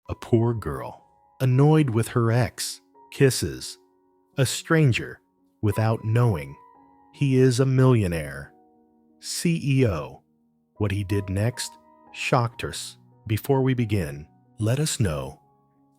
A poor girl, annoyed with her ex, kisses a stranger without knowing he is a millionaire. CEO. What he did next shocked us. Before we begin, let us know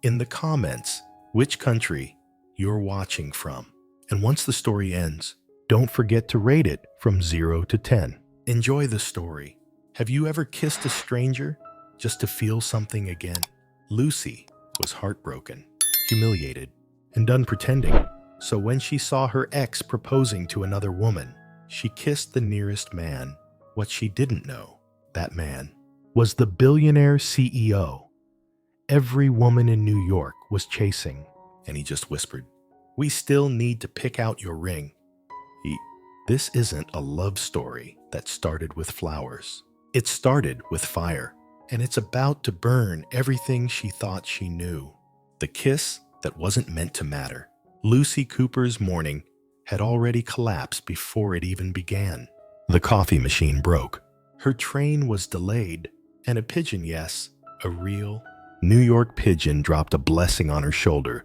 in the comments which country you're watching from. And once the story ends, don't forget to rate it from 0 to 10. Enjoy the story. Have you ever kissed a stranger just to feel something again? Lucy was heartbroken, humiliated, and done pretending. So when she saw her ex proposing to another woman, she kissed the nearest man. What she didn't know, that man was the billionaire CEO every woman in New York was chasing. And he just whispered, "We still need to pick out your ring." This isn't a love story that started with flowers. It started with fire, and it's about to burn everything she thought she knew. The kiss that wasn't meant to matter. Lucy Cooper's morning had already collapsed before it even began. The coffee machine broke. Her train was delayed, and a pigeon, yes, a real New York pigeon, dropped a blessing on her shoulder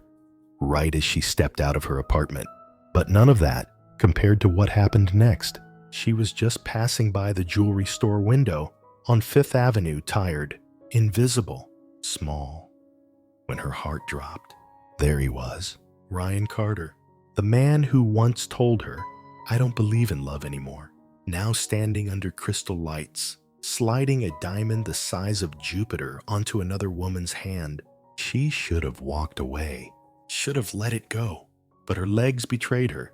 right as she stepped out of her apartment. But none of that compared to what happened next. She was just passing by the jewelry store window on Fifth Avenue, tired, invisible, small, when her heart dropped. There he was, Ryan Carter, the man who once told her, "I don't believe in love anymore," now standing under crystal lights, sliding a diamond the size of Jupiter onto another woman's hand. She should have walked away, should have let it go, but her legs betrayed her.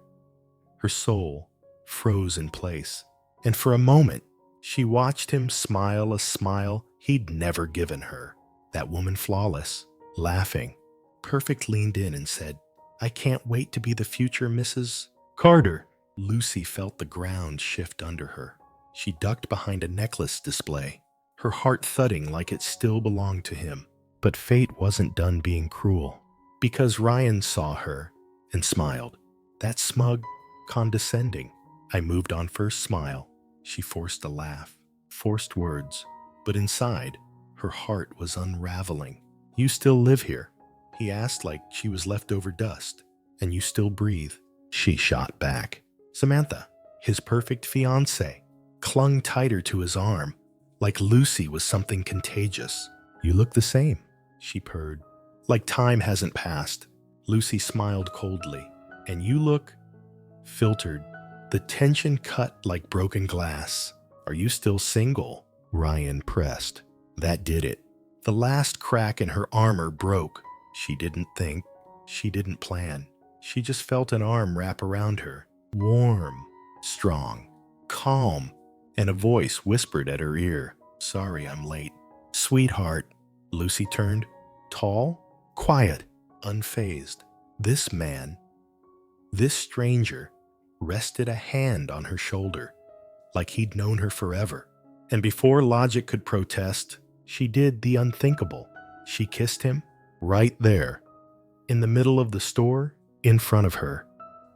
Her soul froze in place, and for a moment, she watched him smile a smile he'd never given her. That woman, flawless, laughing, perfect, leaned in and said, "I can't wait to be the future Mrs. Carter." Lucy felt the ground shift under her. She ducked behind a necklace display, her heart thudding like it still belonged to him. But fate wasn't done being cruel, because Ryan saw her and smiled. That smug, condescending, "I moved on first" smile. She forced a laugh, forced words, but inside, her heart was unraveling. "You still live here?" he asked, like she was leftover dust. "And you still breathe?" She shot back. Samantha, his perfect fiancée, clung tighter to his arm, like Lucy was something contagious. "You look the same," she purred. "Like time hasn't passed." Lucy smiled coldly. "And you look filtered." The tension cut like broken glass. "Are you still single?" Ryan pressed. That did it. The last crack in her armor broke. She didn't think. She didn't plan. She just felt an arm wrap around her. Warm, strong, calm, and a voice whispered at her ear, "Sorry I'm late." "Sweetheart." Lucy turned. Tall, quiet, unfazed. This man, this stranger, rested a hand on her shoulder, like he'd known her forever. And before logic could protest, she did the unthinkable. She kissed him right there, in the middle of the store, in front of her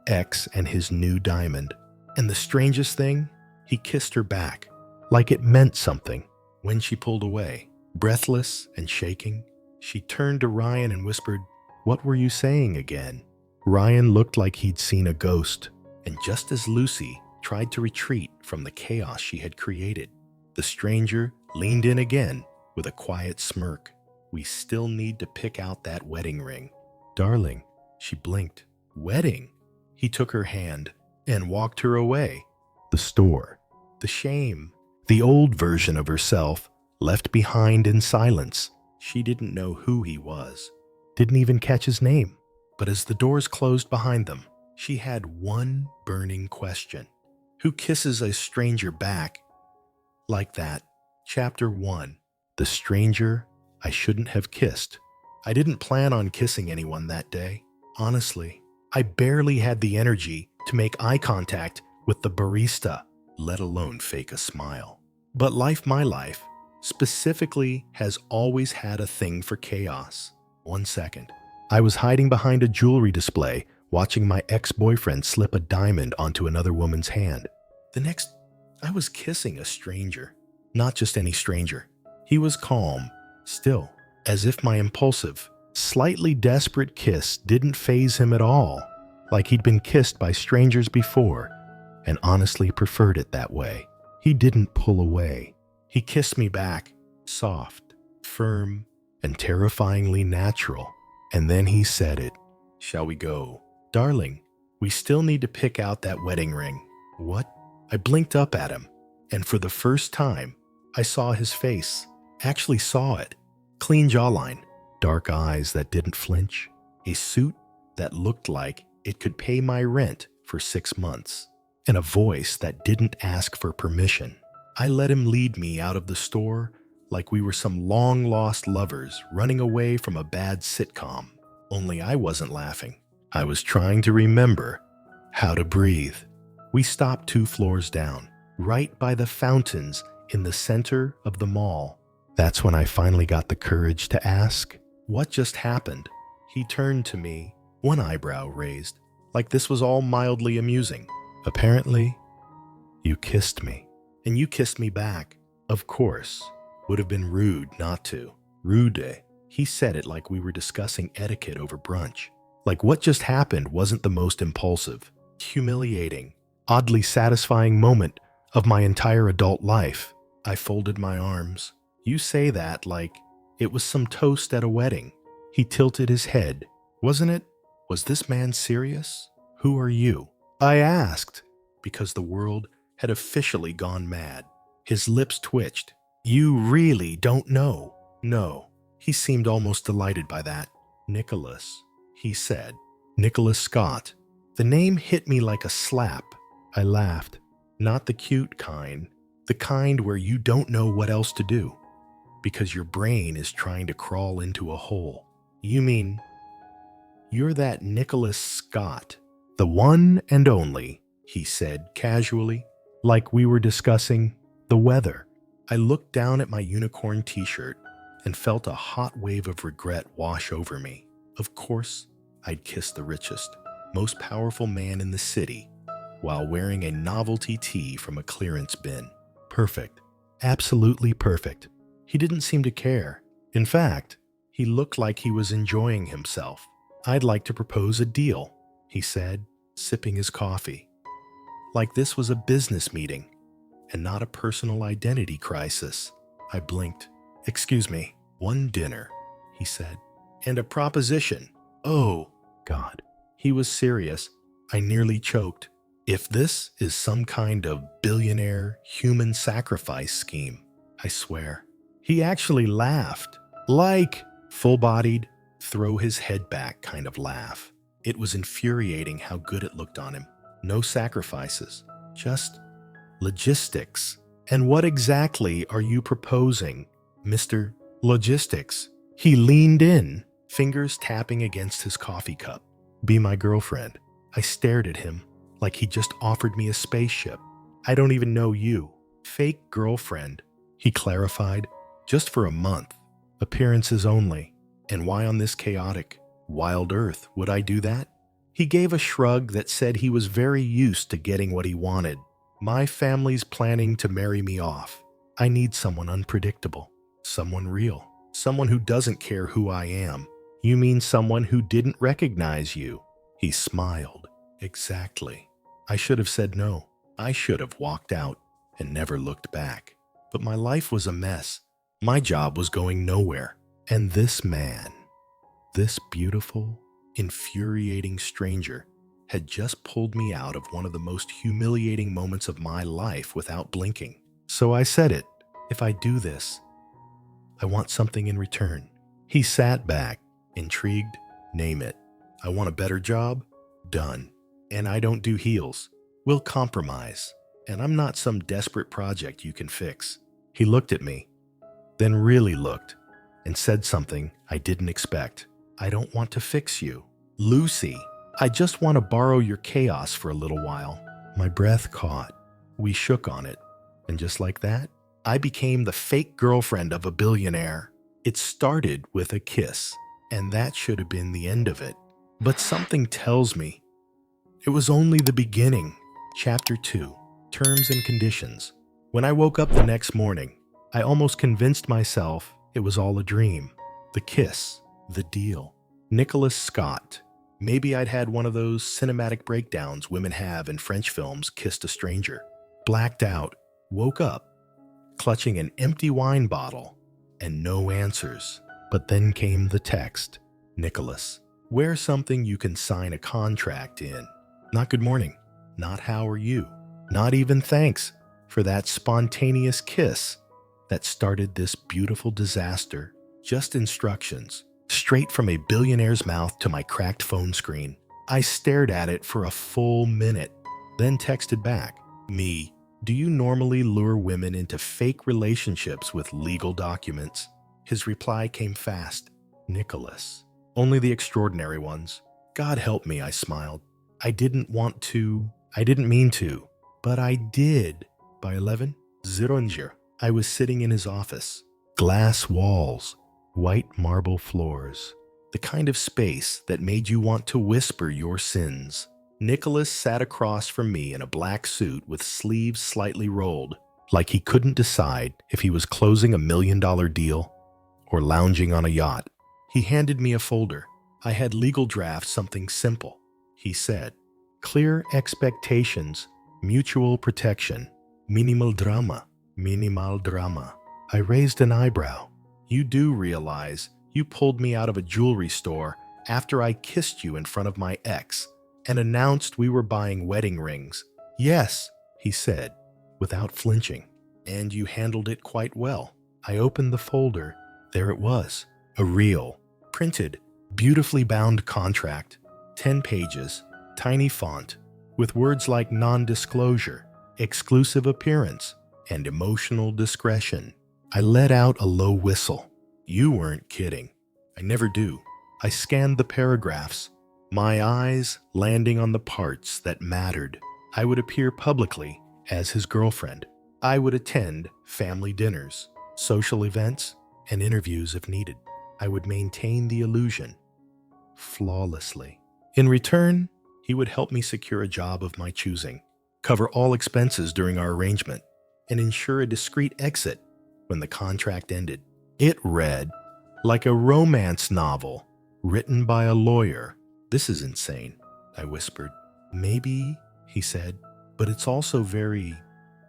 ex and his new diamond. And the strangest thing, he kissed her back, like it meant something. When she pulled away, breathless and shaking, she turned to Ryan and whispered, "What were you saying again?" Ryan looked like he'd seen a ghost, and just as Lucy tried to retreat from the chaos she had created, the stranger leaned in again with a quiet smirk. "We still need to pick out that wedding ring." "Darling," she blinked. "Wedding?" He took her hand and walked her away. The store, the shame, the old version of herself left behind in silence. She didn't know who he was, didn't even catch his name. But as the doors closed behind them, she had one burning question. Who kisses a stranger back like that? Chapter 1. The stranger I shouldn't have kissed. I didn't plan on kissing anyone that day. Honestly, I barely had the energy to make eye contact with the barista, let alone fake a smile. But my life, specifically, has always had a thing for chaos. 1 second. I was hiding behind a jewelry display, watching my ex-boyfriend slip a diamond onto another woman's hand. The next, I was kissing a stranger. Not just any stranger. He was calm, still, as if my impulsive, slightly desperate kiss didn't faze him at all, like he'd been kissed by strangers before and honestly preferred it that way. He didn't pull away. He kissed me back, soft, firm, and terrifyingly natural. And then he said it. "Shall we go?" "Darling, we still need to pick out that wedding ring." "What?" I blinked up at him, and for the first time, I saw his face. Actually saw it. Clean jawline, dark eyes that didn't flinch, a suit that looked like it could pay my rent for 6 months, and a voice that didn't ask for permission. I let him lead me out of the store like we were some long-lost lovers running away from a bad sitcom. Only I wasn't laughing. I was trying to remember how to breathe. We stopped 2 floors down, right by the fountains in the center of the mall. That's when I finally got the courage to ask, "What just happened?" He turned to me, one eyebrow raised, like this was all mildly amusing. "Apparently, you kissed me." "And you kissed me back." "Of course. Would have been rude not to." "Rude." He said it like we were discussing etiquette over brunch. Like what just happened wasn't the most impulsive, humiliating, oddly satisfying moment of my entire adult life. I folded my arms. "You say that like it was some toast at a wedding." He tilted his head. "Wasn't it? Was this man serious?" "Who are you?" I asked, because the world had officially gone mad. His lips twitched. "You really don't know?" "No." He seemed almost delighted by that. "Nicholas," he said. "Nicholas Scott." The name hit me like a slap. I laughed. "Not the cute kind. The kind where you don't know what else to do, because your brain is trying to crawl into a hole." "You mean you're that Nicholas Scott?" "The one and only," he said casually, like we were discussing the weather. I looked down at my unicorn t-shirt and felt a hot wave of regret wash over me. Of course, I'd kissed the richest, most powerful man in the city while wearing a novelty tee from a clearance bin. Perfect. Absolutely perfect. He didn't seem to care. In fact, he looked like he was enjoying himself. "I'd like to propose a deal," he said, sipping his coffee. Like this was a business meeting and not a personal identity crisis. I blinked. "Excuse me, one dinner," he said. "And a proposition." "Oh, God." He was serious. I nearly choked. If this is some kind of billionaire human sacrifice scheme, I swear. He actually laughed. Like full-bodied, throw his head back kind of laugh. It was infuriating how good it looked on him. No sacrifices, just logistics. "And what exactly are you proposing, Mr. Logistics?" He leaned in, fingers tapping against his coffee cup. "Be my girlfriend." I stared at him like he just offered me a spaceship. "I don't even know you." "Fake girlfriend," he clarified. "Just for a month. Appearances only." "And why on this chaotic, wild earth would I do that?" He gave a shrug that said he was very used to getting what he wanted. "My family's planning to marry me off. I need someone unpredictable, someone real, someone who doesn't care who I am." "You mean someone who didn't recognize you?" He smiled. "Exactly." I should have said no. I should have walked out and never looked back. But my life was a mess. My job was going nowhere. And this man, this beautiful, infuriating stranger, had just pulled me out of one of the most humiliating moments of my life without blinking. So I said it. "If I do this, I want something in return." He sat back, intrigued. "Name it." "I want a better job?" "Done. And I don't do heels. We'll compromise. And I'm not some desperate project you can fix." He looked at me, then really looked, and said something I didn't expect. "I don't want to fix you, Lucy. I just want to borrow your chaos for a little while." My breath caught. We shook on it. And just like that, I became the fake girlfriend of a billionaire. It started with a kiss, and that should have been the end of it. But something tells me it was only the beginning. Chapter 2, Terms and Conditions. When I woke up the next morning, I almost convinced myself it was all a dream. The kiss, the deal. Nicholas Scott. Maybe I'd had one of those cinematic breakdowns women have in French films, kissed a stranger. Blacked out, woke up, clutching an empty wine bottle, and no answers. But then came the text. Nicholas, wear something you can sign a contract in. Not good morning, not how are you, not even thanks for that spontaneous kiss that started this beautiful disaster. Just instructions, straight from a billionaire's mouth to my cracked phone screen. I stared at it for a full minute, then texted back, me, do you normally lure women into fake relationships with legal documents? His reply came fast, Nicholas. Only the extraordinary ones. God help me, I smiled. I didn't mean to, but I did. By 11, Zirunjer, I was sitting in his office. Glass walls, white marble floors, the kind of space that made you want to whisper your sins. Nicholas sat across from me in a black suit with sleeves slightly rolled, like he couldn't decide if he was closing $1 million deal or lounging on a yacht. He handed me a folder. I had legal draft something simple. He said, clear expectations, mutual protection, minimal drama, minimal drama. I raised an eyebrow. You do realize you pulled me out of a jewelry store after I kissed you in front of my ex and announced we were buying wedding rings. Yes, he said, without flinching. And you handled it quite well. I opened the folder. There it was, a real, printed, beautifully bound contract, 10 pages, tiny font, with words like non-disclosure, exclusive appearance, and emotional discretion. I let out a low whistle. You weren't kidding. I never do. I scanned the paragraphs, my eyes landing on the parts that mattered. I would appear publicly as his girlfriend. I would attend family dinners, social events, and interviews if needed. I would maintain the illusion flawlessly. In return, he would help me secure a job of my choosing, cover all expenses during our arrangement, and ensure a discreet exit when the contract ended. It read like a romance novel written by a lawyer. This is insane, I whispered. Maybe, he said, but it's also very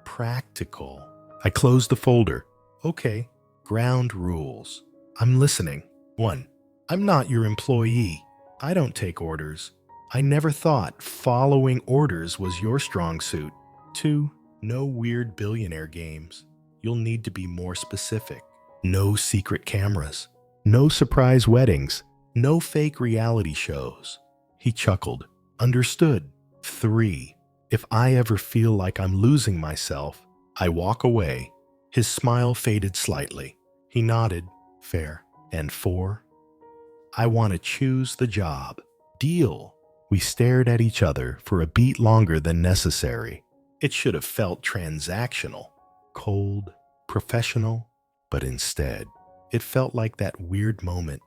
practical. I closed the folder. Okay, ground rules. I'm listening. 1. I'm not your employee. I don't take orders. I never thought following orders was your strong suit. 2. No weird billionaire games. You'll need to be more specific. No secret cameras. No surprise weddings. No fake reality shows. He chuckled. Understood. 3. If I ever feel like I'm losing myself, I walk away. His smile faded slightly. He nodded. Fair. And 4. I want to choose the job. Deal. We stared at each other for a beat longer than necessary. It should have felt transactional, cold, professional, but instead, it felt like that weird moment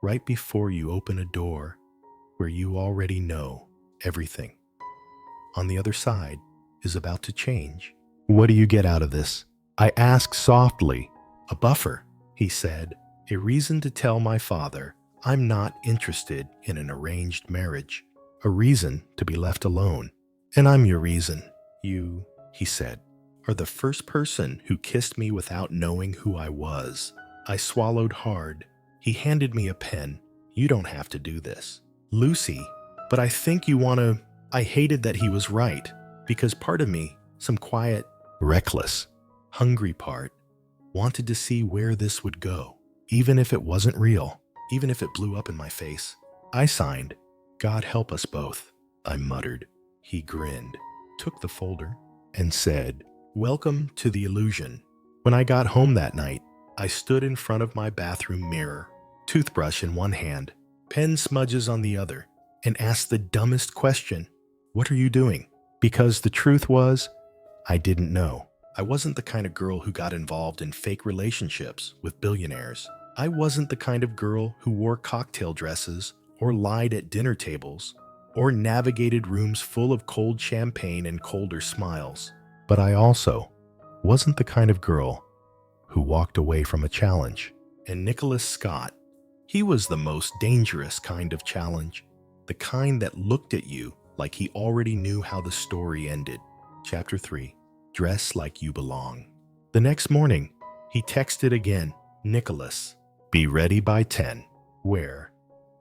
right before you open a door where you already know everything on the other side is about to change. What do you get out of this? I asked softly. A buffer, he said. A reason to tell my father I'm not interested in an arranged marriage. A reason to be left alone. And I'm your reason. You, he said, are the first person who kissed me without knowing who I was. I swallowed hard. He handed me a pen. You don't have to do this. Lucy, but I think you want to... I hated that he was right, because part of me, some quiet, reckless, hungry part, wanted to see where this would go, even if it wasn't real, even if it blew up in my face. I signed, God help us both, I muttered. He grinned, took the folder, and said, Welcome to the illusion. When I got home that night, I stood in front of my bathroom mirror, toothbrush in one hand, pen smudges on the other, and asked the dumbest question, what are you doing? Because the truth was, I didn't know. I wasn't the kind of girl who got involved in fake relationships with billionaires. I wasn't the kind of girl who wore cocktail dresses or lied at dinner tables or navigated rooms full of cold champagne and colder smiles. But I also wasn't the kind of girl who walked away from a challenge and Nicholas Scott. He was the most dangerous kind of challenge, the kind that looked at you like he already knew how the story ended. Chapter 3. Dress Like You Belong. The next morning, he texted again. Nicholas, be ready by 10. Wear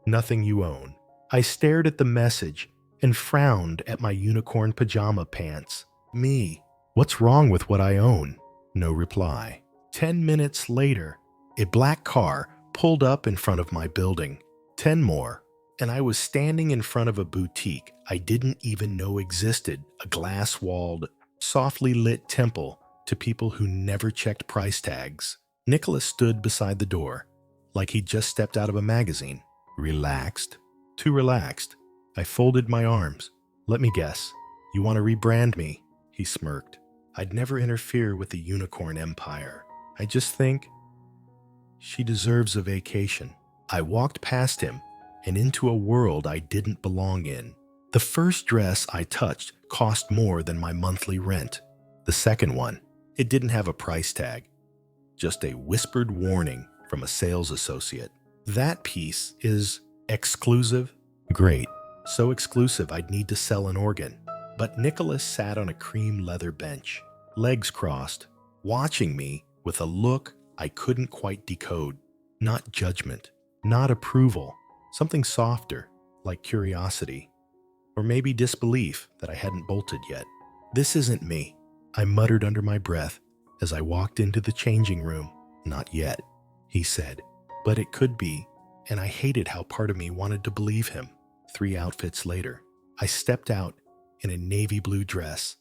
nothing you own. I stared at the message and frowned at my unicorn pajama pants. Me, what's wrong with what I own? No reply. 10 minutes later, a black car pulled up in front of my building. 10 more, and I was standing in front of a boutique I didn't even know existed, a glass-walled, softly lit temple to people who never checked price tags. Nicholas stood beside the door, like he'd just stepped out of a magazine. Relaxed. Too relaxed. I folded my arms. Let me guess. You want to rebrand me? He smirked. I'd never interfere with the unicorn empire. I just think she deserves a vacation. I walked past him and into a world I didn't belong in. The first dress I touched cost more than my monthly rent. The second one, it didn't have a price tag, just a whispered warning from a sales associate. That piece is exclusive? Great. So exclusive I'd need to sell an organ. But Nicholas sat on a cream leather bench, legs crossed, watching me with a look I couldn't quite decode. Not judgment, not approval, something softer, like curiosity, or maybe disbelief that I hadn't bolted yet. This isn't me, I muttered under my breath as I walked into the changing room. Not yet, he said, but it could be, and I hated how part of me wanted to believe him. 3 outfits later, I stepped out in a navy blue dress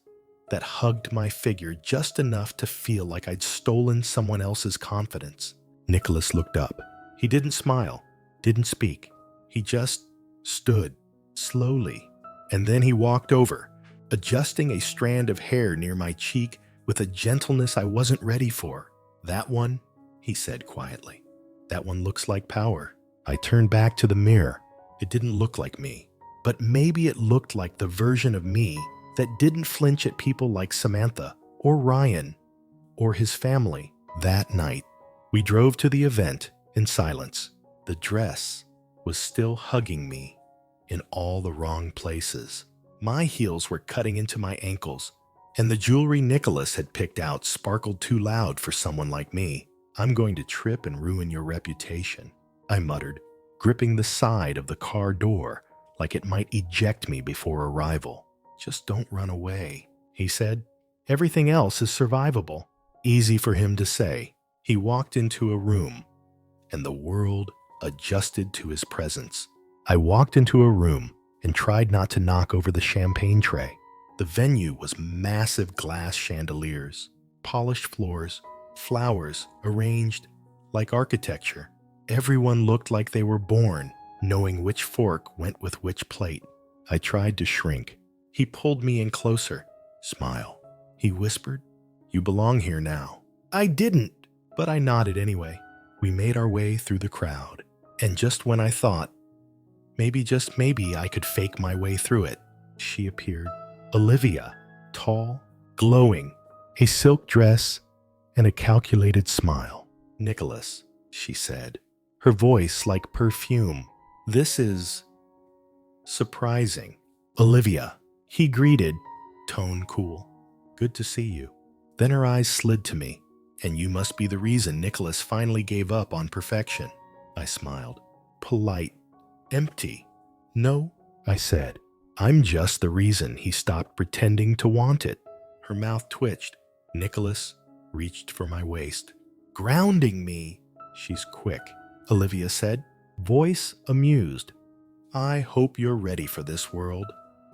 that hugged my figure just enough to feel like I'd stolen someone else's confidence. Nicholas looked up. He didn't smile, didn't speak. He just stood, slowly. And then he walked over, adjusting a strand of hair near my cheek with a gentleness I wasn't ready for. That one, he said quietly. That one looks like power. I turned back to the mirror. It didn't look like me. But maybe it looked like the version of me that didn't flinch at people like Samantha or Ryan or his family. That night, we drove to the event in silence. The dress was still hugging me in all the wrong places. My heels were cutting into my ankles, and the jewelry Nicholas had picked out sparkled too loud for someone like me. I'm going to trip and ruin your reputation, I muttered, gripping the side of the car door like it might eject me before arrival. Just don't run away, he said. Everything else is survivable. Easy for him to say. He walked into a room, and the world adjusted to his presence. I walked into a room and tried not to knock over the champagne tray. The venue was massive glass chandeliers, polished floors, flowers arranged like architecture. Everyone looked like they were born knowing which fork went with which plate. I tried to shrink. He pulled me in closer. Smile. He whispered, you belong here now. I didn't, but I nodded anyway. We made our way through the crowd, and just when I thought, maybe, just maybe, I could fake my way through it, she appeared. Olivia, tall, glowing, a silk dress, and a calculated smile. Nicholas, she said, her voice like perfume. This is surprising. Olivia, he greeted, tone cool. Good to see you. Then her eyes slid to me. And you must be the reason Nicholas finally gave up on perfection. I smiled. Polite. Empty. No, I said. I'm just the reason he stopped pretending to want it. Her mouth twitched. Nicholas reached for my waist. Grounding me. She's quick, Olivia said, voice amused. I hope you're ready for this world.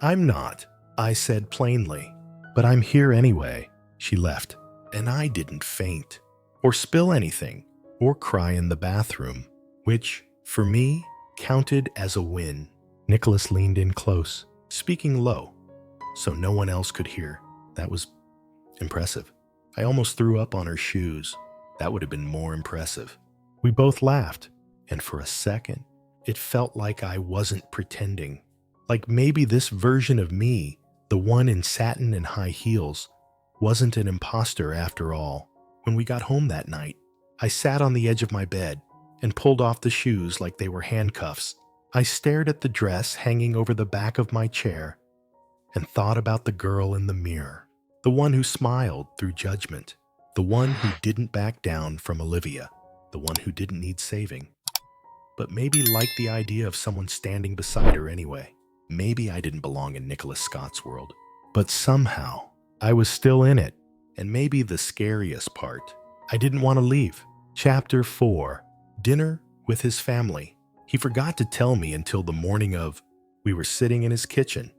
I'm not, I said plainly. But I'm here anyway. She left. And I didn't faint, or spill anything, or cry in the bathroom, which, for me, counted as a win. Nicholas leaned in close, speaking low, so no one else could hear. That was impressive. I almost threw up on her shoes. That would have been more impressive. We both laughed, and for a second, it felt like I wasn't pretending. Like maybe this version of me, the one in satin and high heels, wasn't an imposter after all. When we got home that night, I sat on the edge of my bed and pulled off the shoes like they were handcuffs. I stared at the dress hanging over the back of my chair and thought about the girl in the mirror, the one who smiled through judgment, the one who didn't back down from Olivia, the one who didn't need saving, but maybe liked the idea of someone standing beside her anyway. Maybe I didn't belong in Nicholas Scott's world, but somehow I was still in it. And maybe the scariest part, I didn't want to leave. Chapter 4. Dinner with his family. He forgot to tell me until the morning of. We were sitting in his kitchen,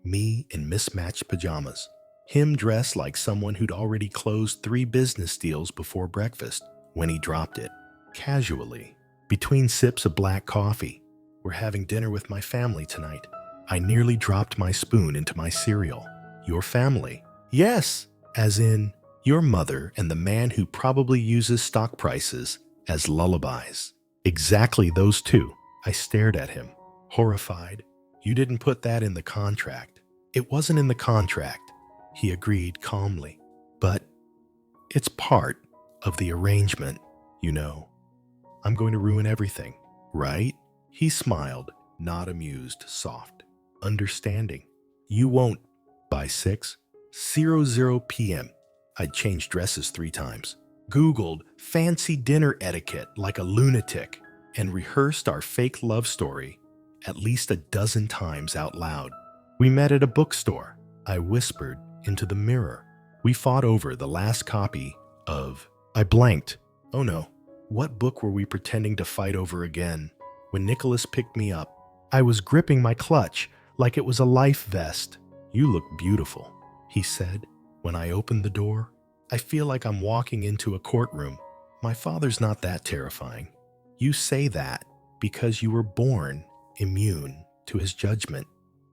me in mismatched pajamas, him dressed like someone who'd already closed 3 business deals before breakfast, when he dropped it, casually, between sips of black coffee. We're having dinner with my family tonight. I nearly dropped my spoon into my cereal. Your family? Yes, as in your mother and the man who probably uses stock prices as lullabies. Exactly those two. I stared at him, horrified. You didn't put that in the contract. It wasn't in the contract, he agreed calmly. But it's part of the arrangement, you know. I'm going to ruin everything, right? He smiled, not amused, soft, understanding. You won't. By 6:00 p.m., I'd changed dresses 3 times, Googled fancy dinner etiquette like a lunatic, and rehearsed our fake love story at least a dozen times out loud. We met at a bookstore. I whispered into the mirror. We fought over the last copy of. I blanked. Oh no, what book were we pretending to fight over again? When Nicholas picked me up, I was gripping my clutch like it was a life vest. You look beautiful, he said. When I opened the door, I feel like I'm walking into a courtroom. My father's not that terrifying. You say that because you were born immune to his judgment.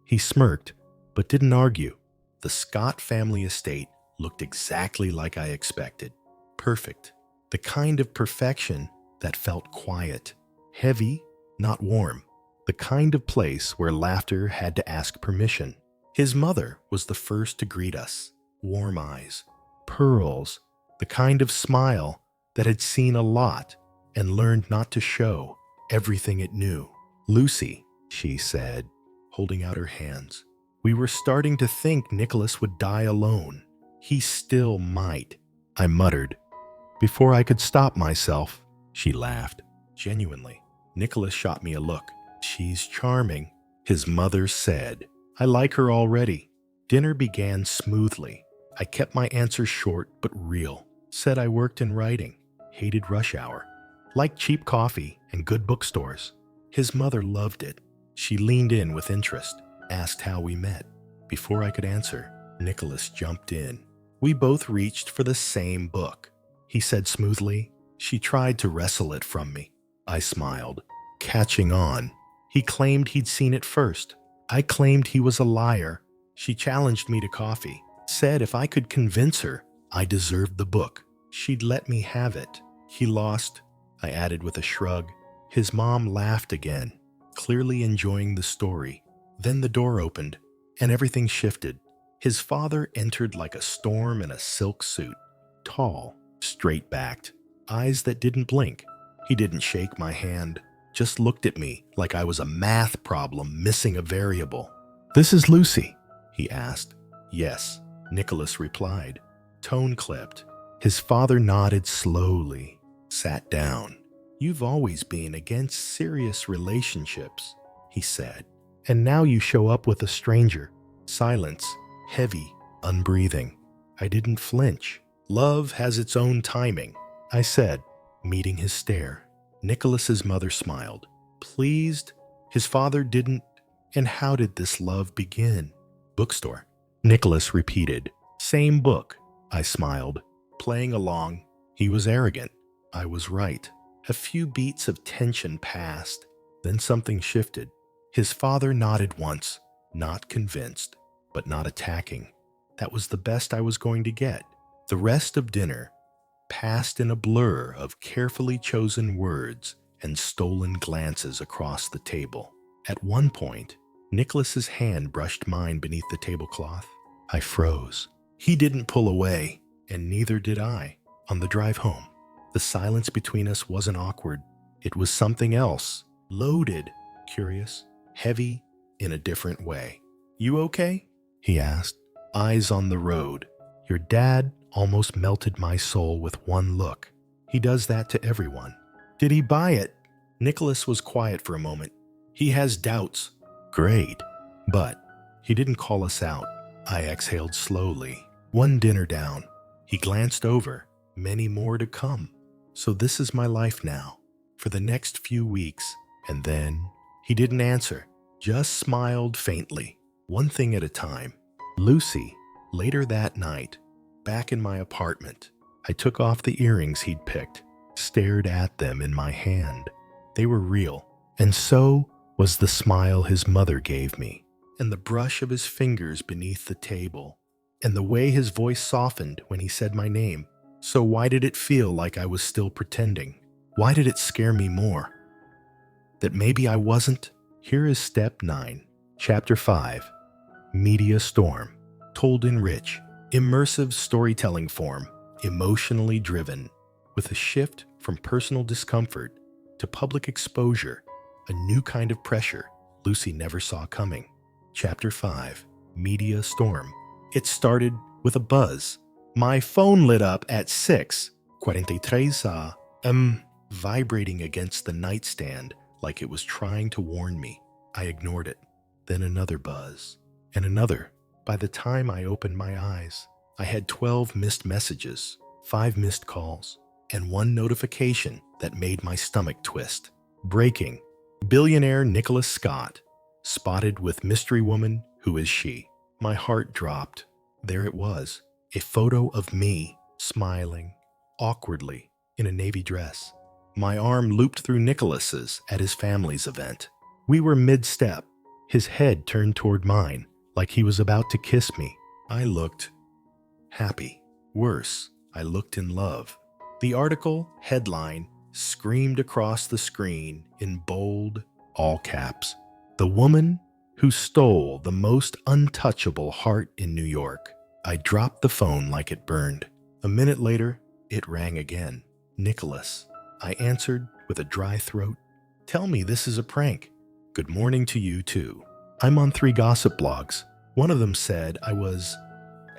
He smirked, but didn't argue. The Scott family estate looked exactly like I expected. Perfect. The kind of perfection that felt quiet, heavy, not warm. The kind of place where laughter had to ask permission. His mother was the first to greet us. Warm eyes, pearls, the kind of smile that had seen a lot and learned not to show everything it knew. Lucy, she said, holding out her hands. We were starting to think Nicholas would die alone. He still might, I muttered. Before I could stop myself, she laughed. Genuinely. Nicholas shot me a look. She's charming, his mother said. I like her already. Dinner began smoothly. I kept my answers short but real. Said I worked in writing, hated rush hour, liked cheap coffee and good bookstores. His mother loved it. She leaned in with interest, asked how we met. Before I could answer, Nicholas jumped in. We both reached for the same book. He said smoothly. She tried to wrestle it from me. I smiled, catching on. He claimed he'd seen it first. I claimed he was a liar. She challenged me to coffee, said if I could convince her I deserved the book, she'd let me have it. He lost, I added with a shrug. His mom laughed again, clearly enjoying the story. Then the door opened, and everything shifted. His father entered like a storm in a silk suit, tall, straight-backed, eyes that didn't blink. He didn't shake my hand, just looked at me like I was a math problem missing a variable. This is Lucy, he asked. Yes, Nicholas replied, tone clipped. His father nodded slowly, sat down. You've always been against serious relationships, he said. And now you show up with a stranger. Silence, heavy, unbreathing. I didn't flinch. Love has its own timing, I said, meeting his stare. Nicholas's mother smiled. Pleased? His father didn't. And how did this love begin? Bookstore. Nicholas repeated. Same book. I smiled, playing along. He was arrogant. I was right. A few beats of tension passed. Then something shifted. His father nodded once, not convinced, but not attacking. That was the best I was going to get. The rest of dinner passed in a blur of carefully chosen words and stolen glances across the table. At one point, Nicholas's hand brushed mine beneath the tablecloth. I froze. He didn't pull away, and neither did I. On the drive home, The silence between us wasn't awkward. It was something else. Loaded, curious, heavy in a different way. "You okay?" he asked, eyes on the road. "Your dad almost melted my soul with one look. He does that to everyone." "Did he buy it?" Nicholas was quiet for a moment. "He has doubts." "Great. But he didn't call us out." I exhaled slowly. One dinner down. He glanced over. Many more to come. So this is my life now, for the next few weeks. And then he didn't answer, just smiled faintly, one thing at a time. Lucy, later that night, back in my apartment, I took off the earrings he'd picked, stared at them in my hand. They were real, and so was the smile his mother gave me, and the brush of his fingers beneath the table, and the way his voice softened when he said my name. So why did it feel like I was still pretending? Why did it scare me more? That maybe I wasn't? Here is step 9, chapter 5, Media Storm, told in rich, immersive storytelling form, emotionally driven, with a shift from personal discomfort to public exposure, a new kind of pressure Lucy never saw coming. Chapter 5, Media Storm. It started with a buzz. My phone lit up at 6:43 vibrating against the nightstand like it was trying to warn me. I ignored it. Then another buzz, and another. By the time I opened my eyes, I had 12 missed messages, 5 missed calls, and 1 notification that made my stomach twist. Breaking. Billionaire Nicholas Scott, spotted with mystery woman, who is she? My heart dropped. There it was, a photo of me, smiling, awkwardly, in a navy dress. My arm looped through Nicholas's at his family's event. We were mid-step, his head turned toward mine, like he was about to kiss me. I looked happy. Worse, I looked in love. The article headline screamed across the screen in bold, all caps. The woman who stole the most untouchable heart in New York. I dropped the phone like it burned. A minute later, it rang again. Nicholas. I answered with a dry throat. Tell me this is a prank. Good morning to you too. I'm on 3 gossip blogs. One of them said I was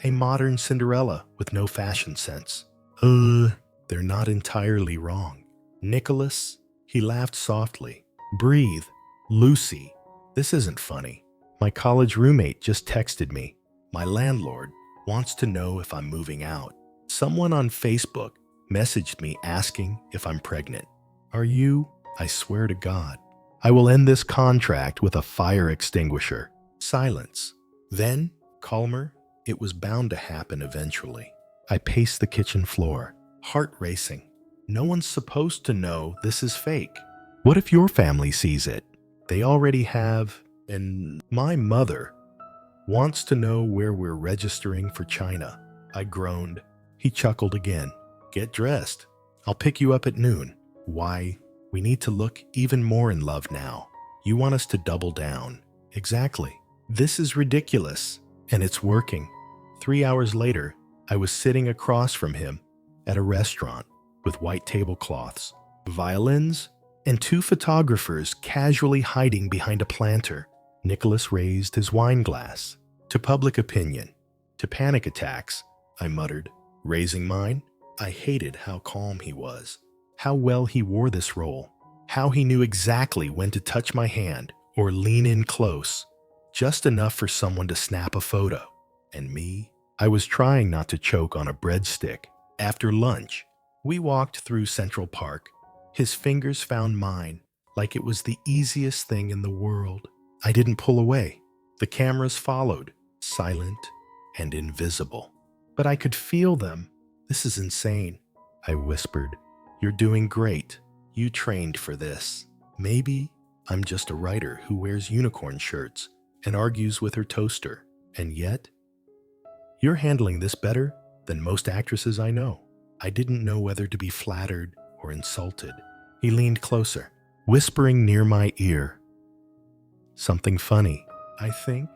a modern Cinderella with no fashion sense. They're not entirely wrong. Nicholas, he laughed softly. Breathe. Lucy, this isn't funny. My college roommate just texted me. My landlord wants to know if I'm moving out. Someone on Facebook messaged me asking if I'm pregnant. Are you? I swear to God. I will end this contract with a fire extinguisher. Silence. Then, calmer, it was bound to happen eventually. I paced the kitchen floor, heart racing. No one's supposed to know this is fake. What if your family sees it? They already have, and my mother wants to know where we're registering for China. I groaned. He chuckled again. Get dressed. I'll pick you up at noon. Why? We need to look even more in love now. You want us to double down. Exactly. This is ridiculous, and it's working. 3 hours later, I was sitting across from him at a restaurant with white tablecloths, violins, and 2 photographers casually hiding behind a planter. Nicholas raised his wine glass. To public opinion. To panic attacks, I muttered. Raising mine? I hated how calm he was. How well he wore this role. How he knew exactly when to touch my hand or lean in close. Just enough for someone to snap a photo. And me? I was trying not to choke on a breadstick. After lunch, we walked through Central Park. His fingers found mine like it was the easiest thing in the world. I didn't pull away. The cameras followed, silent and invisible. But I could feel them. This is insane, I whispered. You're doing great. You trained for this. Maybe I'm just a writer who wears unicorn shirts and argues with her toaster. And yet, you're handling this better than most actresses I know. I didn't know whether to be flattered or insulted. He leaned closer, whispering near my ear. Something funny, I think.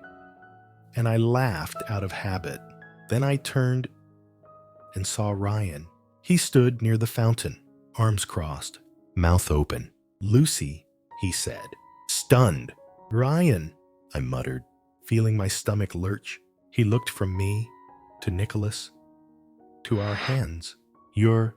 And I laughed out of habit. Then I turned and saw Ryan. He stood near the fountain, arms crossed, mouth open. "Lucy," he said, stunned. "Ryan," I muttered, feeling my stomach lurch. He looked from me to Nicholas to our hands. "You're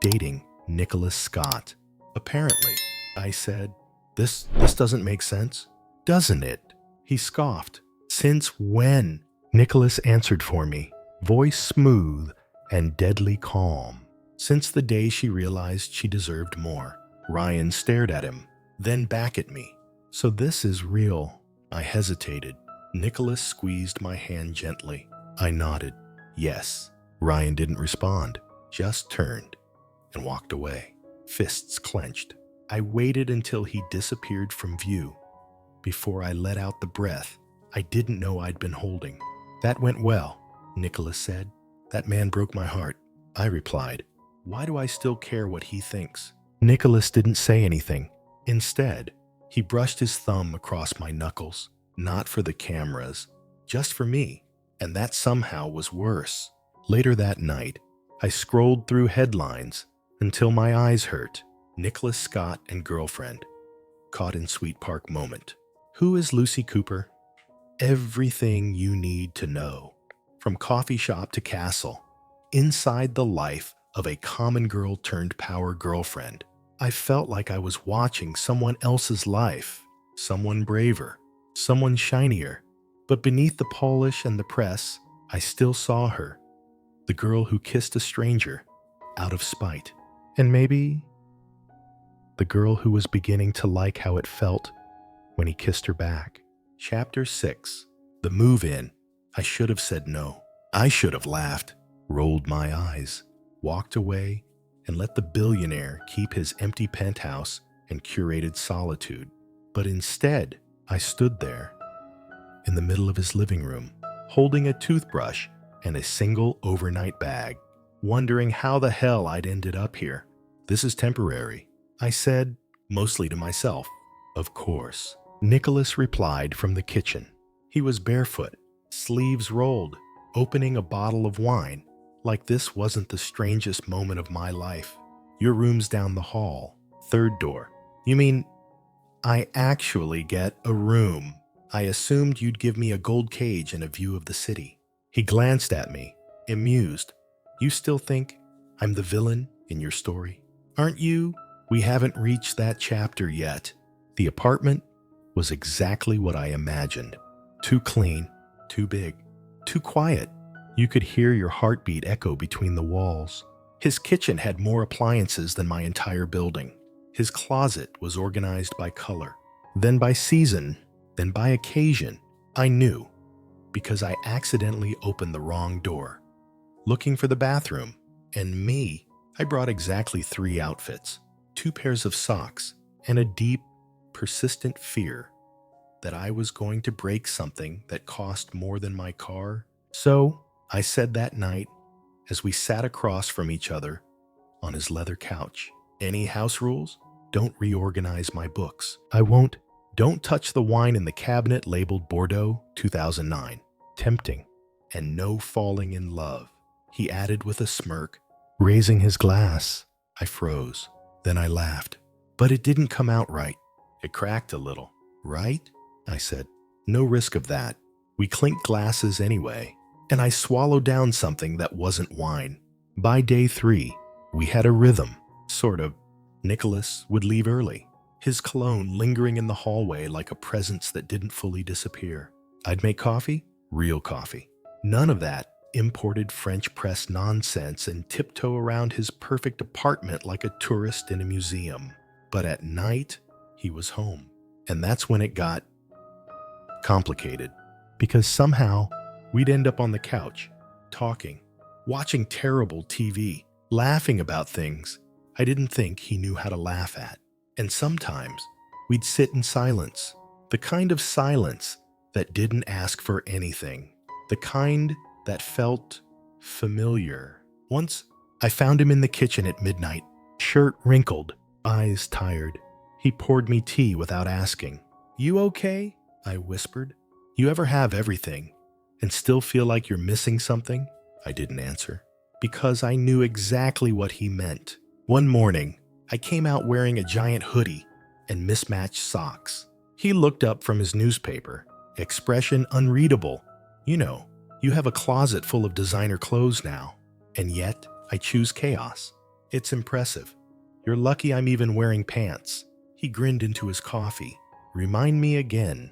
dating Nicholas Scott." "Apparently," I said. This doesn't make sense, doesn't it?" He scoffed. "Since when?" Nicholas answered for me, voice smooth and deadly calm. "Since the day she realized she deserved more." Ryan stared at him, then back at me. "So this is real." I hesitated. Nicholas squeezed my hand gently. I nodded. "Yes." Ryan didn't respond, just turned and walked away, fists clenched. I waited until he disappeared from view before I let out the breath I didn't know I'd been holding. "That went well," Nicholas said. "That man broke my heart." I replied, "Why do I still care what he thinks?" Nicholas didn't say anything. Instead, he brushed his thumb across my knuckles, not for the cameras, just for me, and that somehow was worse. Later that night, I scrolled through headlines until my eyes hurt. Nicholas Scott and girlfriend caught in Sweet Park moment. Who is Lucy Cooper? Everything you need to know, from coffee shop to castle, inside the life of a common girl turned power girlfriend. I felt like I was watching someone else's life, someone braver, someone shinier. But beneath the polish and the press, I still saw her, the girl who kissed a stranger out of spite. And maybe the girl who was beginning to like how it felt when he kissed her back. Chapter 6. The move-in. I should have said no. I should have laughed, rolled my eyes, walked away, and let the billionaire keep his empty penthouse and curated solitude. But instead, I stood there, in the middle of his living room, holding a toothbrush and a single overnight bag, wondering how the hell I'd ended up here. "This is temporary," I said, mostly to myself. "Of course." Nicholas replied from the kitchen. He was barefoot, sleeves rolled, opening a bottle of wine. Like this wasn't the strangest moment of my life. "Your room's down the hall, third door." "You mean I actually get a room? I assumed you'd give me a gold cage and a view of the city." He glanced at me, amused. "You still think I'm the villain in your story? Aren't you?" "We haven't reached that chapter yet." The apartment was exactly what I imagined. Too clean, too big, too quiet. You could hear your heartbeat echo between the walls. His kitchen had more appliances than my entire building. His closet was organized by color, then by season, then by occasion. I knew, because I accidentally opened the wrong door, looking for the bathroom. And me, I brought exactly 3 outfits, 2 pairs of socks, and a deep, persistent fear that I was going to break something that cost more than my car. "So," I said that night as we sat across from each other on his leather couch, "any house rules? Don't reorganize my books." "I won't." "Don't touch the wine in the cabinet labeled Bordeaux 2009. Tempting. And no falling in love," he added with a smirk, raising his glass. I froze. Then I laughed. But it didn't come out right. It cracked a little. "Right?" I said. "No risk of that." We clinked glasses anyway, and I swallowed down something that wasn't wine. By day 3, we had a rhythm, sort of. Nicholas would leave early, his cologne lingering in the hallway like a presence that didn't fully disappear. I'd make coffee, real coffee. None of that imported French press nonsense, and tiptoe around his perfect apartment like a tourist in a museum. But at night, he was home. And that's when it got complicated. Because somehow, we'd end up on the couch, talking, watching terrible TV, laughing about things I didn't think he knew how to laugh at. And sometimes, we'd sit in silence. The kind of silence that didn't ask for anything. The kind that felt familiar. Once, I found him in the kitchen at midnight, shirt wrinkled, eyes tired. He poured me tea without asking. "You okay?" I whispered. "You ever have everything and still feel like you're missing something?" I didn't answer, because I knew exactly what he meant. One morning, I came out wearing a giant hoodie and mismatched socks. He looked up from his newspaper, expression unreadable. You know, you have a closet full of designer clothes now, and yet I choose chaos. It's impressive. You're lucky I'm even wearing pants. He grinned into his coffee. Remind me again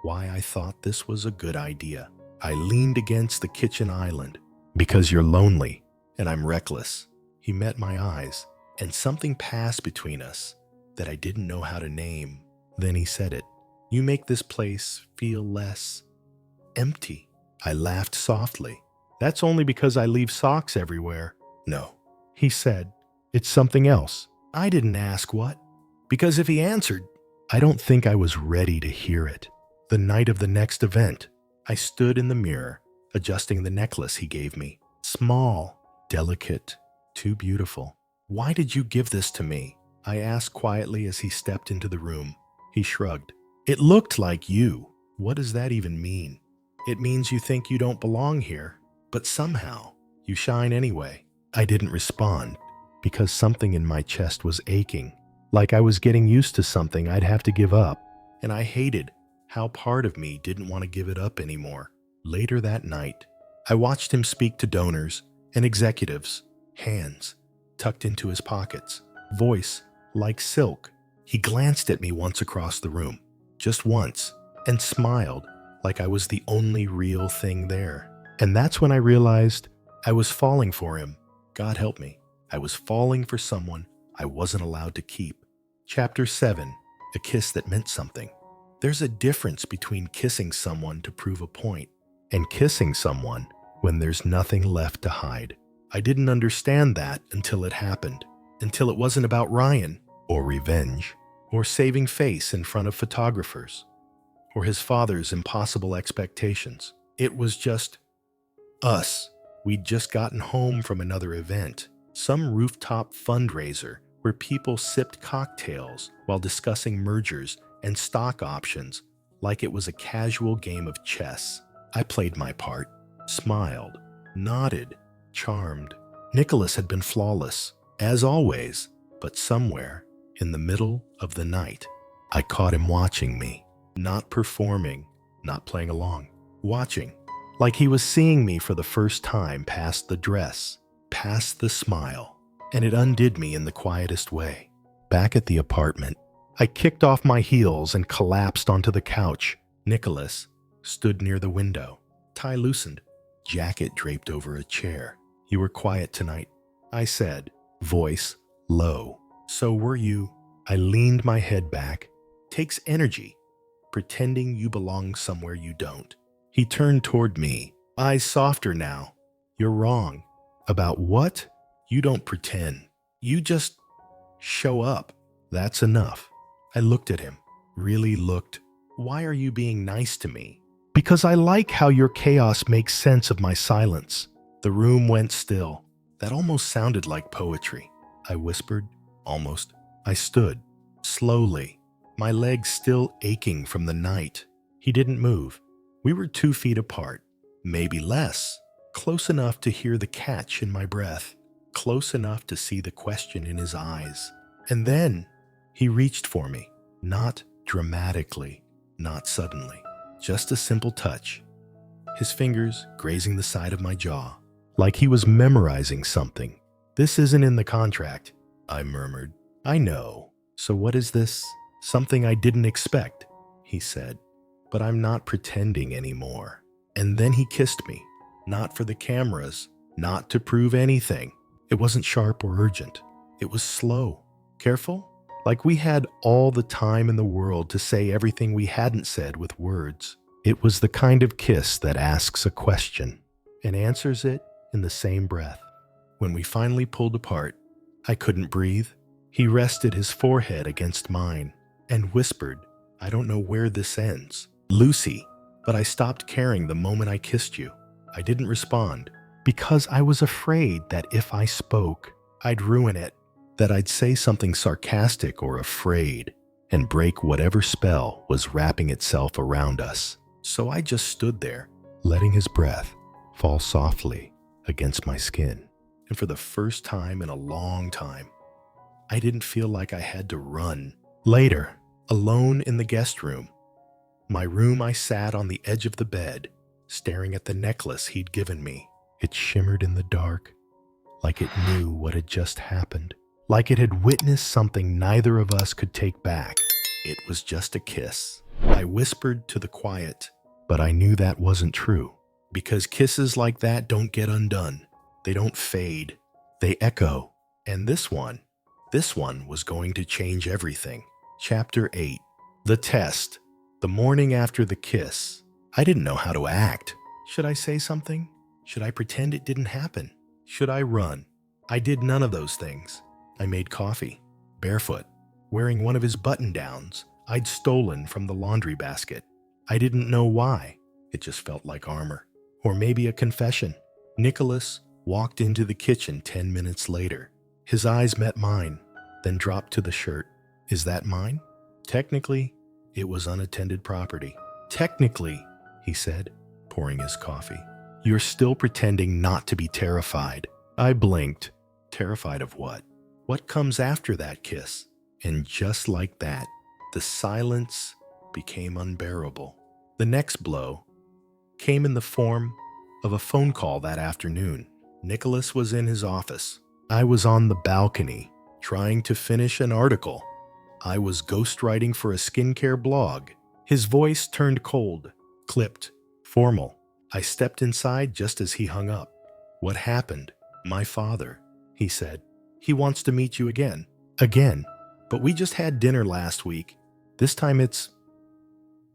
why I thought this was a good idea. I leaned against the kitchen island. Because you're lonely, and I'm reckless. He met my eyes, and something passed between us that I didn't know how to name. Then he said it. You make this place feel less empty. I laughed softly. That's only because I leave socks everywhere. No, he said. It's something else. I didn't ask what. Because if he answered, I don't think I was ready to hear it. The night of the next event, I stood in the mirror, adjusting the necklace he gave me. Small, delicate, too beautiful. Why did you give this to me? I asked quietly as he stepped into the room. He shrugged. It looked like you. What does that even mean? It means you think you don't belong here, but somehow you shine anyway. I didn't respond because something in my chest was aching, like I was getting used to something I'd have to give up, and I hated how part of me didn't want to give it up anymore. Later that night, I watched him speak to donors and executives, hands tucked into his pockets, voice like silk. He glanced at me once across the room, just once, and smiled like I was the only real thing there. And that's when I realized I was falling for him. God help me. I was falling for someone I wasn't allowed to keep. Chapter 7, A Kiss That Meant Something. There's a difference between kissing someone to prove a point and kissing someone when there's nothing left to hide. I didn't understand that until it happened, until it wasn't about Ryan, or revenge, or saving face in front of photographers, or his father's impossible expectations. It was just us. We'd just gotten home from another event, some rooftop fundraiser where people sipped cocktails while discussing mergers and stock options like it was a casual game of chess. I played my part, smiled, nodded, charmed. Nicholas had been flawless, as always, but somewhere in the middle of the night, I caught him watching me, not performing, not playing along, watching, like he was seeing me for the first time past the dress, past the smile, and it undid me in the quietest way. Back at the apartment, I kicked off my heels and collapsed onto the couch. Nicholas stood near the window, tie loosened, jacket draped over a chair. You were quiet tonight, I said, voice low. So were you. I leaned my head back. Takes energy, pretending you belong somewhere you don't. He turned toward me, eyes softer now. You're wrong. About what? You don't pretend. You just show up. That's enough. I looked at him, really looked. Why are you being nice to me? Because I like how your chaos makes sense of my silence. The room went still. That almost sounded like poetry. I whispered, almost. I stood, slowly, my legs still aching from the night. He didn't move. We were 2 feet apart, maybe less, close enough to hear the catch in my breath, close enough to see the question in his eyes. And then he reached for me, not dramatically, not suddenly, just a simple touch. His fingers grazing the side of my jaw, like he was memorizing something. This isn't in the contract, I murmured. I know. So what is this? Something I didn't expect, he said. But I'm not pretending anymore. And then he kissed me, not for the cameras, not to prove anything. It wasn't sharp or urgent. It was slow, careful, like we had all the time in the world to say everything we hadn't said with words. It was the kind of kiss that asks a question and answers it in the same breath. When we finally pulled apart, I couldn't breathe. He rested his forehead against mine and whispered, I don't know where this ends, Lucy, but I stopped caring the moment I kissed you. I didn't respond because I was afraid that if I spoke, I'd ruin it, that I'd say something sarcastic or afraid and break whatever spell was wrapping itself around us. So I just stood there, letting his breath fall softly against my skin. And for the first time in a long time, I didn't feel like I had to run. Later, alone in the guest room, I sat on the edge of the bed, staring at the necklace he'd given me. It shimmered in the dark, like it knew what had just happened, like it had witnessed something neither of us could take back. It was just a kiss. I whispered to the quiet, but I knew that wasn't true, because kisses like that don't get undone. They don't fade. They echo. And this one was going to change everything. Chapter 8. The test. The morning after the kiss. I didn't know how to act. Should I say something? Should I pretend it didn't happen? Should I run? I did none of those things. I made coffee, barefoot, wearing one of his button-downs I'd stolen from the laundry basket. I didn't know why. It just felt like armor. Or maybe a confession. Nicholas walked into the kitchen 10 minutes later. His eyes met mine, then dropped to the shirt. Is that mine? Technically, it was unattended property. Technically, he said, pouring his coffee. You're still pretending not to be terrified. I blinked. Terrified of what? What comes after that kiss? And just like that, the silence became unbearable. The next blow came in the form of a phone call that afternoon. Nicholas was in his office. I was on the balcony, trying to finish an article. I was ghostwriting for a skincare blog. His voice turned cold, clipped, formal. I stepped inside just as he hung up. What happened? My father, he said. He wants to meet you again. Again. But we just had dinner last week. This time it's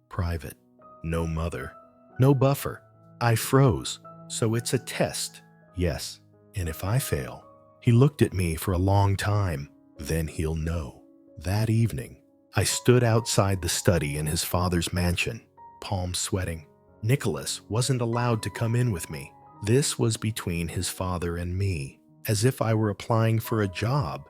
private. No mother. No buffer. I froze. So it's a test. Yes. And if I fail, he looked at me for a long time. Then he'll know. That evening, I stood outside the study in his father's mansion, palms sweating. Nicholas wasn't allowed to come in with me. This was between his father and me, as if I were applying for a job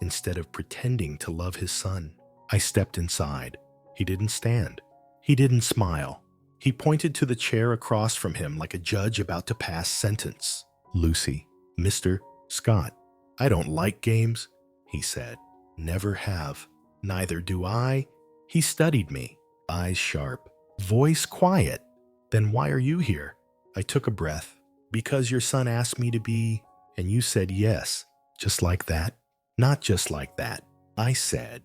instead of pretending to love his son. I stepped inside. He didn't stand. He didn't smile. He pointed to the chair across from him like a judge about to pass sentence. Lucy, Mr. Scott, I don't like games, he said. Never have. Neither do I. He studied me, eyes sharp, voice quiet. Then why are you here? I took a breath. Because your son asked me to be, and you said yes, just like that. Not just like that, I said.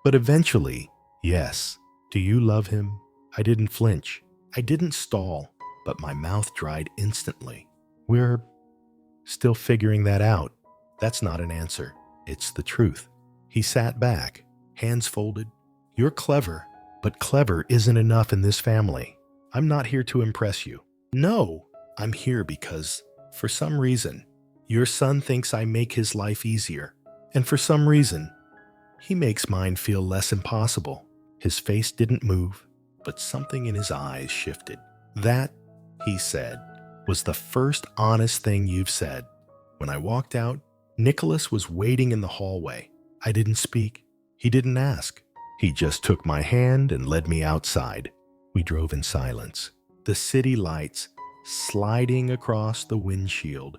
But eventually, yes. Do you love him? I didn't flinch. I didn't stall, but my mouth dried instantly. We're still figuring that out. That's not an answer. It's the truth. He sat back, hands folded. You're clever, but clever isn't enough in this family. I'm not here to impress you. No, I'm here because, for some reason, your son thinks I make his life easier. And for some reason, he makes mine feel less impossible. His face didn't move, but something in his eyes shifted. That, he said, was the first honest thing you've said. When I walked out, Nicholas was waiting in the hallway. I didn't speak. He didn't ask. He just took my hand and led me outside. We drove in silence, the city lights sliding across the windshield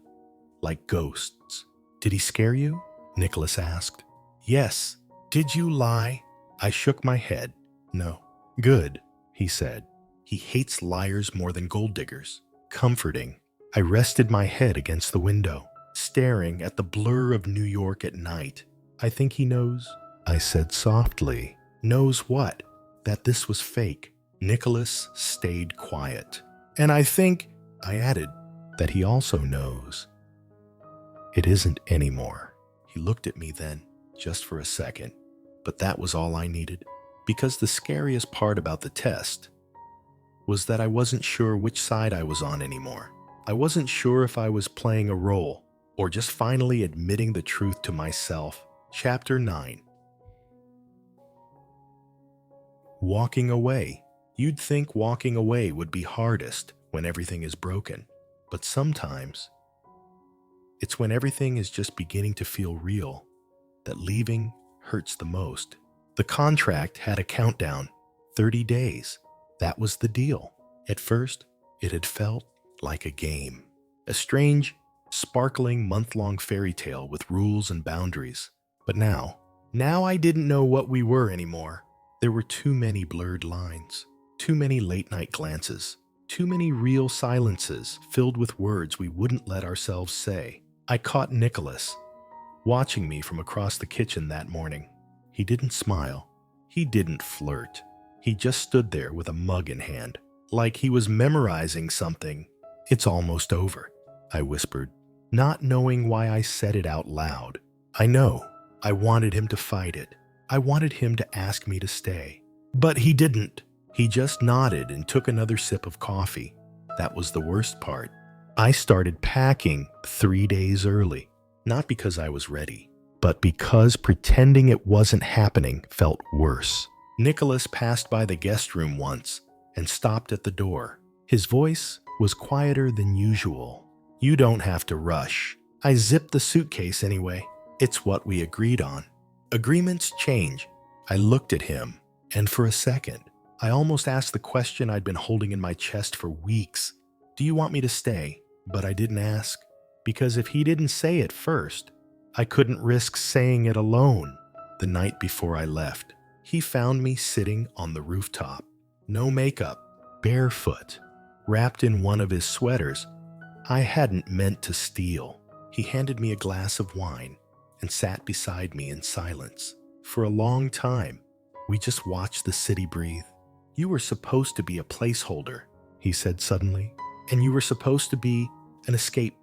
like ghosts. Did he scare you? Nicholas asked. Yes. Did you lie? I shook my head. No. Good, he said. He hates liars more than gold diggers. Comforting. I rested my head against the window, staring at the blur of New York at night. I think he knows, I said softly. Knows what? That this was fake. Nicholas stayed quiet. And I think, I added, that he also knows it isn't anymore. He looked at me then, just for a second, but that was all I needed. Because the scariest part about the test was that I wasn't sure which side I was on anymore. I wasn't sure if I was playing a role or just finally admitting the truth to myself. Chapter 9. Walking away. You'd think walking away would be hardest when everything is broken, but sometimes it's when everything is just beginning to feel real that leaving hurts the most. The contract had a countdown, 30 days. That was the deal. At first, it had felt like a game, a strange, sparkling month-long fairy tale with rules and boundaries. But now I didn't know what we were anymore. There were too many blurred lines, too many late-night glances, too many real silences filled with words we wouldn't let ourselves say. I caught Nicholas watching me from across the kitchen that morning. He didn't smile. He didn't flirt. He just stood there with a mug in hand, like he was memorizing something. "It's almost over," I whispered, not knowing why I said it out loud. I know. I wanted him to fight it. I wanted him to ask me to stay. But he didn't. He just nodded and took another sip of coffee. That was the worst part. I started packing 3 days early, not because I was ready, but because pretending it wasn't happening felt worse. Nicholas passed by the guest room once and stopped at the door. His voice was quieter than usual. "You don't have to rush. I zipped the suitcase anyway. It's what we agreed on." Agreements change. I looked at him, and for a second, I almost asked the question I'd been holding in my chest for weeks. "Do you want me to stay?" But I didn't ask, because if he didn't say it first, I couldn't risk saying it alone. The night before I left, he found me sitting on the rooftop. No makeup, barefoot, wrapped in one of his sweaters I hadn't meant to steal. He handed me a glass of wine and sat beside me in silence. For a long time, we just watched the city breathe. "You were supposed to be a placeholder," he said suddenly, "and you were supposed to be an escape.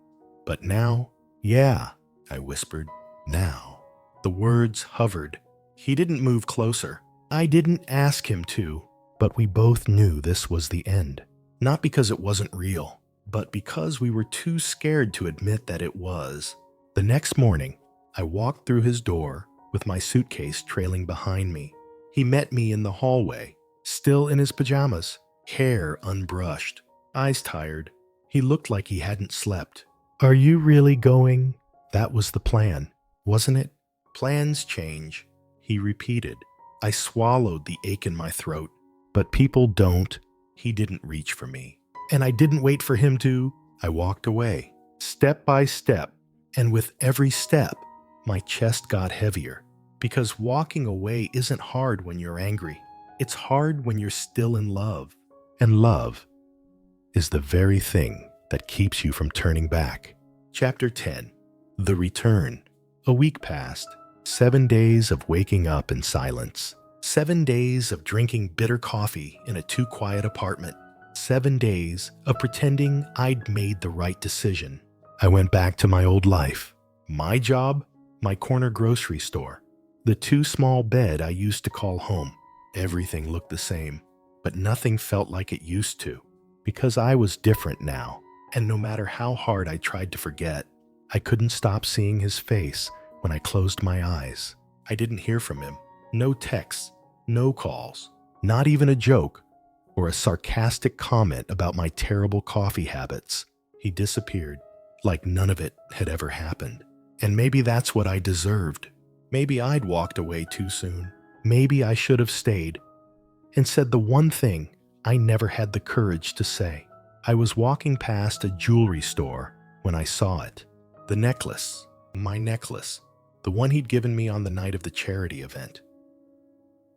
But now—" "Yeah," I whispered, "now." The words hovered. He didn't move closer. I didn't ask him to, but we both knew this was the end. Not because it wasn't real, but because we were too scared to admit that it was. The next morning, I walked through his door with my suitcase trailing behind me. He met me in the hallway, still in his pajamas, hair unbrushed, eyes tired. He looked like he hadn't slept. "Are you really going?" "That was the plan, wasn't it?" "Plans change," he repeated. I swallowed the ache in my throat. "But people don't." He didn't reach for me, and I didn't wait for him to. I walked away, step by step, and with every step, my chest got heavier. Because walking away isn't hard when you're angry. It's hard when you're still in love. And love is the very thing that keeps you from turning back. Chapter 10. The Return. A week passed. 7 days of waking up in silence. 7 days of drinking bitter coffee in a too quiet apartment. 7 days of pretending I'd made the right decision. I went back to my old life. My job, my corner grocery store, the too small bed I used to call home. Everything looked the same, but nothing felt like it used to, because I was different now. And no matter how hard I tried to forget, I couldn't stop seeing his face when I closed my eyes. I didn't hear from him. No texts, no calls, not even a joke or a sarcastic comment about my terrible coffee habits. He disappeared, like none of it had ever happened. And maybe that's what I deserved. Maybe I'd walked away too soon. Maybe I should have stayed and said the one thing I never had the courage to say. I was walking past a jewelry store when I saw it. The necklace, my necklace, the one he'd given me on the night of the charity event.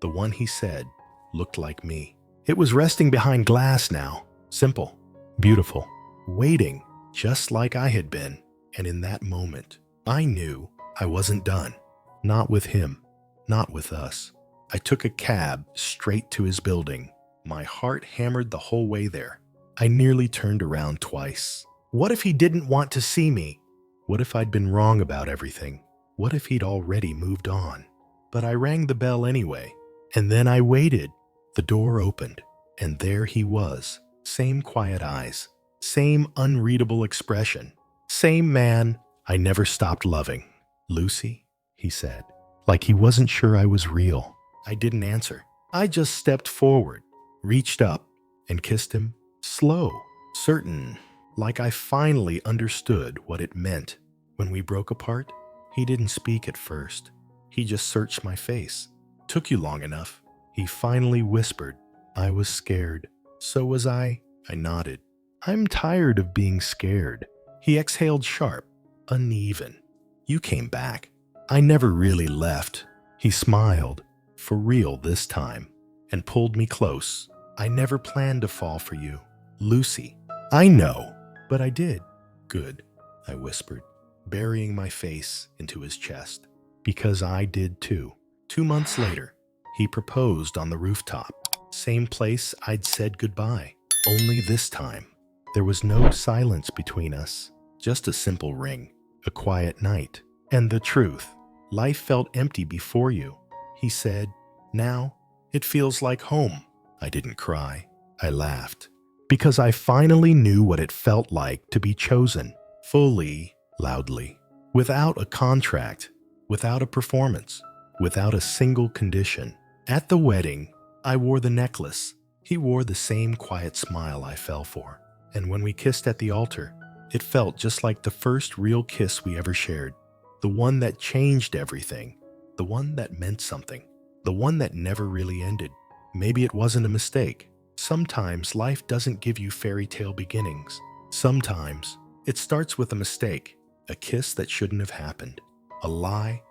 The one he said looked like me. It was resting behind glass now, simple, beautiful, waiting just like I had been. And in that moment, I knew I wasn't done. Not with him, not with us. I took a cab straight to his building. My heart hammered the whole way there. I nearly turned around twice. What if he didn't want to see me? What if I'd been wrong about everything? What if he'd already moved on? But I rang the bell anyway, and then I waited. The door opened, and there he was. Same quiet eyes, same unreadable expression, same man I never stopped loving. "Lucy," he said, like he wasn't sure I was real. I didn't answer. I just stepped forward, reached up, and kissed him. Slow, certain, like I finally understood what it meant. When we broke apart, he didn't speak at first. He just searched my face. "Took you long enough," he finally whispered. I was scared. So was I. I nodded. "I'm tired of being scared." He exhaled sharp, uneven. "You came back. I never really left. He smiled, for real this time, and pulled me close. I never planned to fall for you, Lucy. I know, but I did. Good, I whispered, burying my face into his chest. Because I did too. 2 months later, he proposed on the rooftop. Same place I'd said goodbye. Only this time, there was no silence between us. Just a simple ring, a quiet night. And the truth, life felt empty before you. He said, now it feels like home. I didn't cry. I laughed. Because I finally knew what it felt like to be chosen. Fully, loudly. Without a contract. Without a performance. Without a single condition. At the wedding, I wore the necklace. He wore the same quiet smile I fell for. And when we kissed at the altar, it felt just like the first real kiss we ever shared. The one that changed everything. The one that meant something. The one that never really ended. Maybe it wasn't a mistake. Sometimes life doesn't give you fairy tale beginnings. Sometimes it starts with a mistake, a kiss that shouldn't have happened, a lie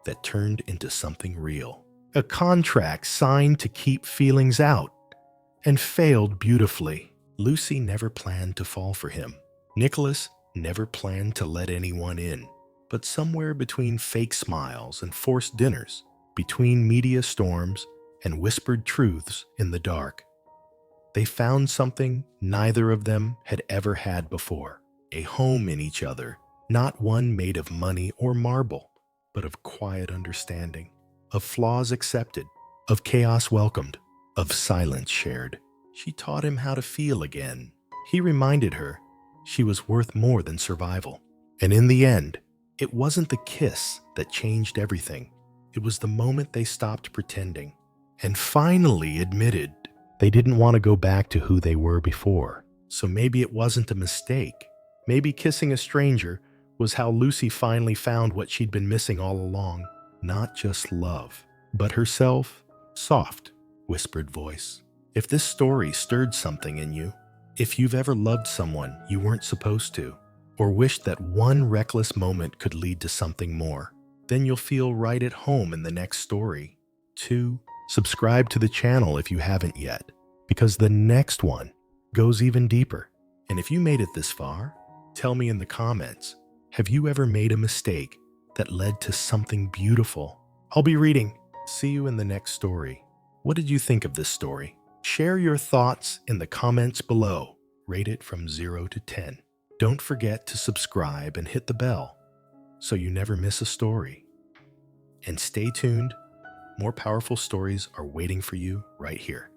that turned into something real, a contract signed to keep feelings out and failed beautifully. Lucy never planned to fall for him. Nicholas never planned to let anyone in. But somewhere between fake smiles and forced dinners, between media storms and whispered truths in the dark, they found something neither of them had ever had before. A home in each other, not one made of money or marble, but of quiet understanding, of flaws accepted, of chaos welcomed, of silence shared. She taught him how to feel again. He reminded her she was worth more than survival. And in the end, it wasn't the kiss that changed everything. It was the moment they stopped pretending and finally admitted they didn't want to go back to who they were before. So maybe it wasn't a mistake. Maybe kissing a stranger was how Lucy finally found what she'd been missing all along. Not just love, but herself. Soft, whispered voice. If this story stirred something in you, if you've ever loved someone you weren't supposed to, or wished that one reckless moment could lead to something more, then you'll feel right at home in the next story. 2. Subscribe to the channel if you haven't yet, because the next one goes even deeper. And if you made it this far, tell me in the comments, have you ever made a mistake that led to something beautiful? I'll be reading. See you in the next story. What did you think of this story? Share your thoughts in the comments below. Rate it from 0 to 10. Don't forget to subscribe and hit the bell so you never miss a story. And stay tuned. More powerful stories are waiting for you right here.